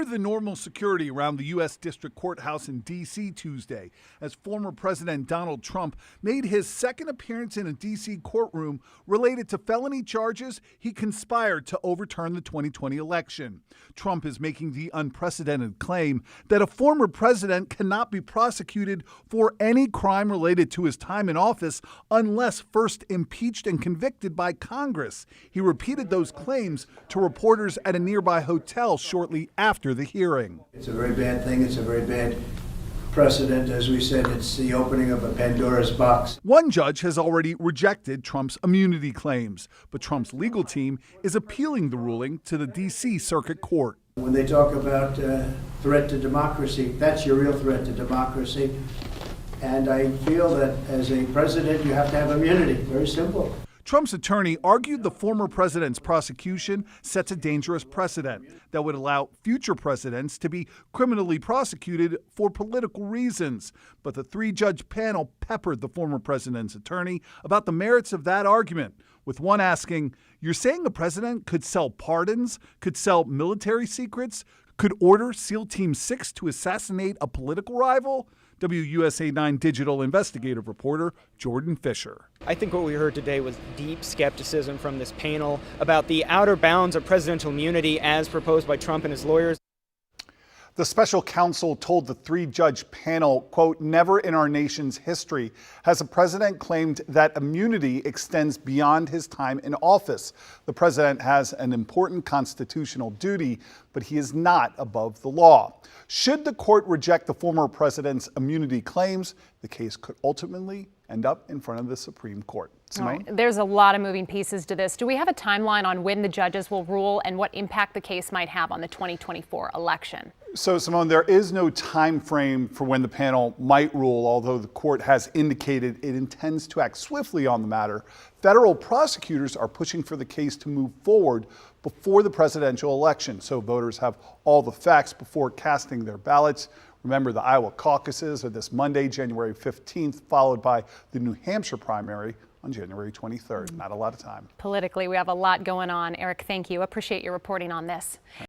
higher than normal security around the U.S. District Courthouse in D.C. Tuesday as former President Donald Trump made his second appearance in a D.C. courtroom related to felony charges he conspired to overturn the 2020 election. Trump is making the unprecedented claim that a former president cannot be prosecuted for any crime related to his time in office unless first impeached and convicted by Congress. He repeated those claims to reporters at a nearby hotel shortly after the hearing. It's a very bad thing. It's a very bad precedent. As we said, it's the opening of a Pandora's box. One judge has already rejected Trump's immunity claims, but Trump's legal team is appealing the ruling to the D.C. Circuit Court. When they talk about threat to democracy, that's your real threat to democracy. And I feel that as a president, you have to have immunity. Very simple. Trump's attorney argued the former president's prosecution sets a dangerous precedent that would allow future presidents to be criminally prosecuted for political reasons. But the three-judge panel peppered the former president's attorney about the merits of that argument, with one asking, "You're saying a president could sell pardons, could sell military secrets, could order SEAL Team 6 to assassinate a political rival?" WUSA 9 digital investigative reporter Jordan Fisher. I think what we heard today was deep skepticism from this panel about the outer bounds of presidential immunity as proposed by Trump and his lawyers. The special counsel told the three-judge panel, quote, "Never in our nation's history has a president claimed that immunity extends beyond his time in office. The president has an important constitutional duty, but he is not above the law." Should the court reject the former president's immunity claims, the case could ultimately end up in front of the Supreme Court. Simone? Right. There's a lot of moving pieces to this. Do we have a timeline on when the judges will rule and what impact the case might have on the 2024 election? So, Simone, there is no time frame for when the panel might rule, although the court has indicated it intends to act swiftly on the matter. Federal prosecutors are pushing for the case to move forward before the presidential election, so voters have all the facts before casting their ballots. Remember, the Iowa caucuses are this Monday, January 15th, followed by the New Hampshire primary on January 23rd. Not a lot of time. Politically, we have a lot going on. Eric, thank you. Appreciate your reporting on this.